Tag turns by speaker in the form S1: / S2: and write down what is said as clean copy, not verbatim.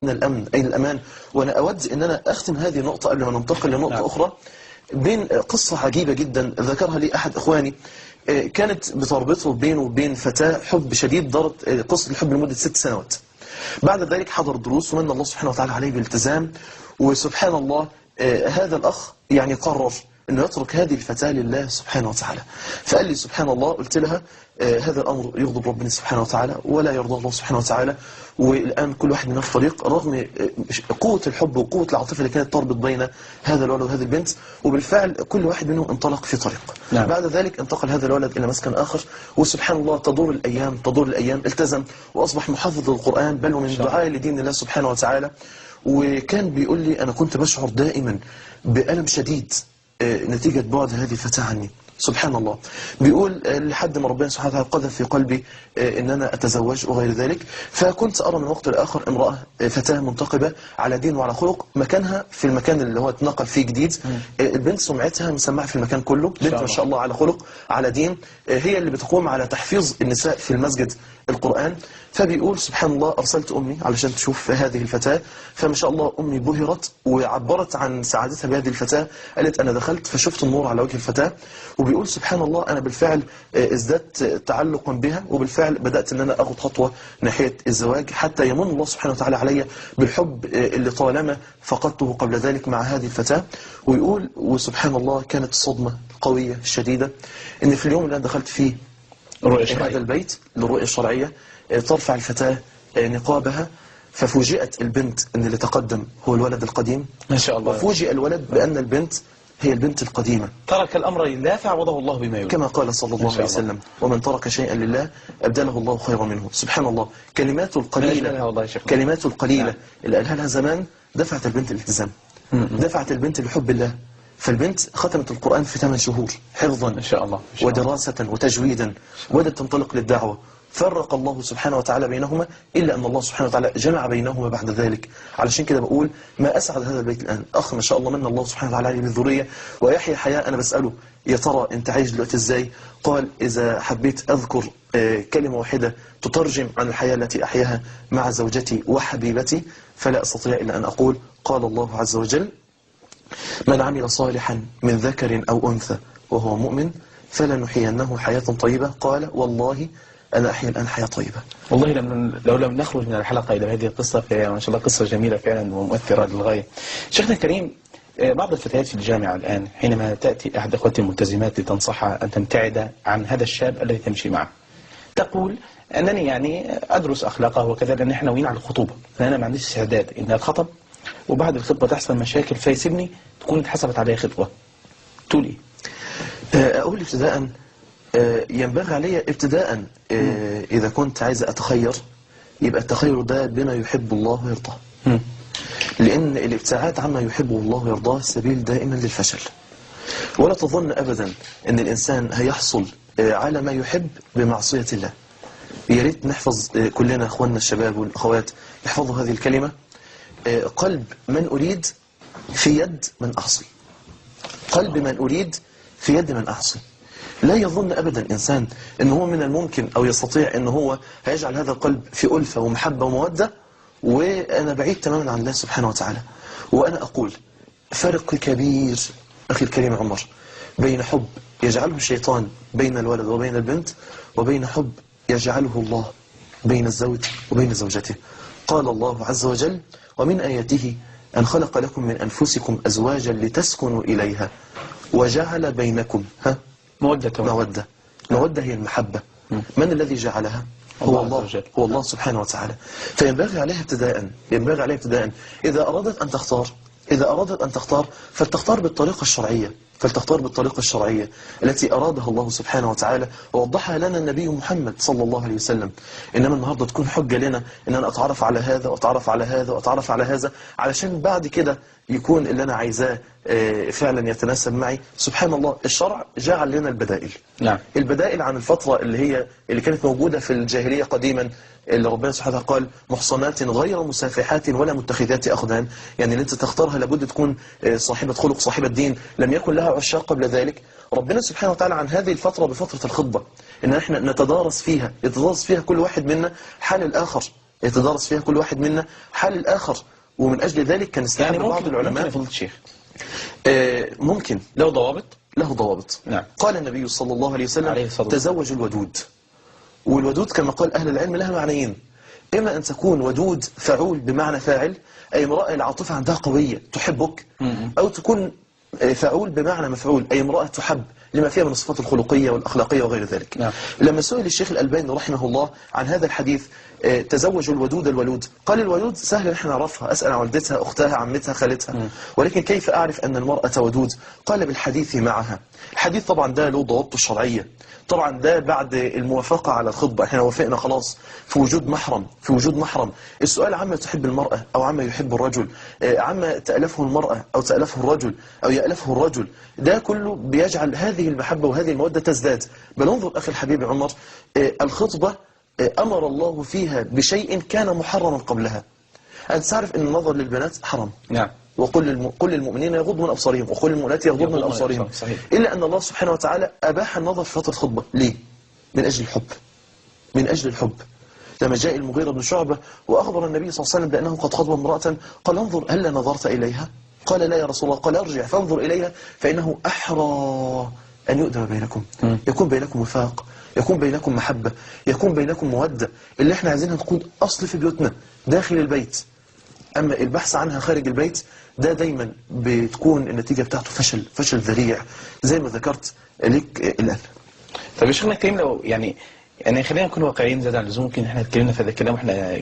S1: أين الأمن؟ أين الأمان؟ وأنا أود أن أنا أختم هذه النقطة قبل ما ننتقل لنقطة أخرى بين قصة عجيبة جدا ذكرها لي أحد إخواني، كانت بتربطه بينه وبين فتاة حب شديد، دارت قصة الحب لمدة 6 سنوات. بعد ذلك حضر دروس ومن الله سبحانه وتعالى عليه بالالتزام، وسبحان الله هذا الأخ يعني قرر أنه يترك هذه الفتاة لله سبحانه وتعالى. فقال لي سبحان الله، قلت لها هذا الأمر يغضب ربنا سبحانه وتعالى ولا يرضى الله سبحانه وتعالى، والآن كل واحد منا في طريق، رغم قوة الحب وقوة العاطفة اللي كانت تربط بين هذا الولد وهذه البنت، وبالفعل كل واحد منهم انطلق في طريق.
S2: نعم.
S1: بعد ذلك انتقل هذا الولد إلى مسكن آخر، وسبحان الله تدور الأيام، التزم وأصبح محافظ للقرآن، بل ومن دعاء لدين الله سبحانه وتعالى. وكان بيقول لي أنا كنت بشعر دائما بألم شديد نتيجة بعد هذه الفتاة عني. سبحان الله، بيقول لحد ما ربنا سبحانه وتعالى قذف في قلبي ان انا اتزوج وغير ذلك، فكنت ارى من وقت لاخر امراه فتاه منتقبه على دين وعلى خلق، مكانها في المكان اللي هو اتنقل فيه جديد. البنت سمعتها مسمعه في المكان كله، بنت ما شاء الله على خلق على دين، هي اللي بتقوم على تحفيظ النساء في المسجد القرآن. فبيقول سبحان الله أرسلت أمي علشان تشوف هذه الفتاة، فما شاء الله أمي بهرت وعبرت عن سعادتها بهذه الفتاة، قالت أنا دخلت فشفت النور على وجه الفتاة. وبيقول سبحان الله أنا بالفعل ازددت تعلقا بها، وبالفعل بدأت أن أنا أخذ خطوة ناحية الزواج، حتى يمن الله سبحانه وتعالى علي بالحب اللي طالما فقدته قبل ذلك مع هذه الفتاة. ويقول وسبحان الله كانت صدمة قوية شديدة إن في اليوم اللي أنا دخلت فيه هذا البيت للرؤية الشرعية ترفع الفتاة نقابها، ففوجئت البنت أن اللي تقدم هو الولد القديم
S2: ما شاء الله،
S1: وفوجئ الولد بأن البنت هي البنت القديمة.
S2: ترك الأمر لله فعوضه الله بما يريد،
S1: كما قال صلى الله عليه وسلم ومن ترك شيئا لله أبدله الله خيرا منه. سبحان الله، كلماته القليلة اللي قالها لها زمان دفعت البنت الالتزام، دفعت البنت لحب الله. فالبنت ختمت القرآن في 8 شهور حفظا
S2: إن شاء الله
S1: ودراسة وتجويدا، وبدأت تنطلق للدعوة. فرق الله سبحانه وتعالى بينهما، إلا أن الله سبحانه وتعالى جمع بينهما بعد ذلك. علشان كده بقول ما أسعد هذا البيت الآن، أخ ما شاء الله من الله سبحانه وتعالى عليه بالذرية ويحيى حياة. أنا بسأله يا ترى أنت عايش دلوقتي إزاي؟ قال إذا حبيت أذكر كلمة واحدة تترجم عن الحياة التي أحياها مع زوجتي وحبيبتي فلا أستطيع إلا أن أقول قال الله عز وجل من عمل صالحا من ذكر أو أنثى وهو مؤمن فلنحيينه حياة طيبة. قال والله أنا أحيا الآن حياة طيبة.
S2: والله لو لم نخرج من الحلقة إلى هذه القصة فهي ما شاء الله قصة جميلة فعلا ومؤثرة للغاية. شيخنا الكريم، بعض الفتيات في الجامعة الآن حينما تأتي أحد أخواتي الملتزمات لتنصحها أن تبتعد عن هذا الشاب الذي تمشي معه، تقول أنني يعني أدرس أخلاقه وكذا لأن إحنا ناويين على الخطوبة، فأنا ما عنديش استعداد إن أتخطب وبعد الخطبة تحصل مشاكل فيسيبني تكون اتحسبت عليها خطبة. تقول إيه؟
S1: أقول ابتداء ينبغي علي ابتداء إذا كنت عايز أتخير يبقى التخير ده بما يحب الله ويرضاه، لأن الابتعاد عما يحبه الله ويرضاه سبيل دائما للفشل. ولا تظن أبدا أن الإنسان هيحصل على ما يحب بمعصية الله. يا ريت نحفظ كلنا أخواننا الشباب والأخوات يحفظوا هذه الكلمة، قلب من أريد في يد من أعصي، قلب من أريد في يد من أعصي. لا يظن أبدا إنسان أنه هو من الممكن أو يستطيع أنه هو هيجعل هذا القلب في ألفة ومحبة ومودة وأنا بعيد تماما عن الله سبحانه وتعالى. وأنا أقول فرق كبير أخي الكريم عمر بين حب يجعله الشيطان بين الولد وبين البنت وبين حب يجعله الله بين الزوج وبين زوجته. قال الله عز وجل ومن آياته أن خلق لكم من أنفسكم أزواجا لتسكنوا إليها وجعل بينكم مودة هي المحبة. من الذي جعلها؟ هو الله سبحانه وتعالى. فينبغي عليها ابتداء إذا أرادت أن تختار فلتختار بالطريقة الشرعية التي أرادها الله سبحانه وتعالى ووضحها لنا النبي محمد صلى الله عليه وسلم. إنما النهاردة تكون حجة لنا إن أنا أتعرف على هذا وأتعرف على هذا وأتعرف على هذا علشان بعد كده يكون اللي أنا عايزاه فعلا يتناسب معي. سبحان الله الشرع جعل لنا البدائل.
S2: نعم.
S1: البدائل عن الفترة اللي كانت موجودة في الجاهلية قديما، اللي ربنا سبحانه وتعالى قال محصنات غير مسافحات ولا متخذات أخدان، يعني اللي انت تختارها لابد تكون صاحبة خلق صاحبة دين لم يكن لها عشاق قبل ذلك. ربنا سبحانه وتعالى عن هذه الفترة بفترة الخطبة إن احنا نتدارس فيها كل واحد منا حال الآخر يتدارس فيها كل واحد منا حال الآخر. ومن أجل ذلك كان استعان
S2: يعني
S1: بعض
S2: ممكن
S1: العلماء.
S2: يا فضيلة الشيخ
S1: ممكن
S2: له ضوابط؟
S1: له ضوابط.
S2: نعم.
S1: قال النبي صلى الله عليه وسلم
S2: عليه الصلاة والسلام.
S1: تزوج الودود. والودود كما قال أهل العلم لها معنيين: إما أن تكون ودود فعول بمعنى فاعل، أي امرأة العاطفة عندها قوية تحبك، أو تكون فعول بمعنى مفعول، أي امرأة تحب لما فيها من الصفات الخلقية والأخلاقية وغير ذلك.
S2: نعم.
S1: لما سئل الشيخ الألباني رحمه الله عن هذا الحديث تزوج الودود الولود، قال الولود سهل نحن نعرفها، أسأل عن والدتها، أختها، عمتها، خالتها، ولكن كيف أعرف أن المرأة ودود؟ قال بالحديث معها. الحديث طبعا ده له ضوابطه الشرعية، طبعا ده بعد الموافقة على الخطبة، احنا وافقنا خلاص في وجود محرم، في وجود محرم. السؤال عما تحب المرأة أو عما يحب الرجل، عما تألفه المرأة أو تألفه الرجل أو يألفه الرجل، ده كله بيجعل هذه المحبة وهذه المودة تزداد. بل انظر أخي الحبيب عمر، الخطبة أمر الله فيها بشيء كان محرما قبلها. أنت تعرف أن النظر للبنات حرام.
S2: نعم.
S1: وقل للمؤمنين يغضوا من أبصارهم وقل للمؤمنات يغضوا من أبصارهم. إلا أن الله سبحانه وتعالى أباح النظر في فترة خطبة. ليه؟ من أجل الحب. من أجل الحب. لما جاء المغيرة بن شعبة وأخبر النبي صلى الله عليه وسلم بأنه قد خطب امرأة، قال انظر هل نظرت إليها؟ قال لا يا رسول الله. قال ارجع فانظر إليها فإنه أحرى أن يؤدم بينكم، يكون بينكم وفاق، يكون بينكم محبة، يكون بينكم مودة، اللي احنا عايزينها تكون أصل في بيوتنا داخل البيت. أما البحث عنها خارج البيت ده دايما بتكون النتيجة بتاعته فشل ذريع زي ما ذكرت لك الآن.
S2: طب يا شيخنا الكريم، لو يعني خلينا نكون واقعيين زيادة عن اللزوم. يمكن احنا اتكلمنا في هذا الكلام واحنا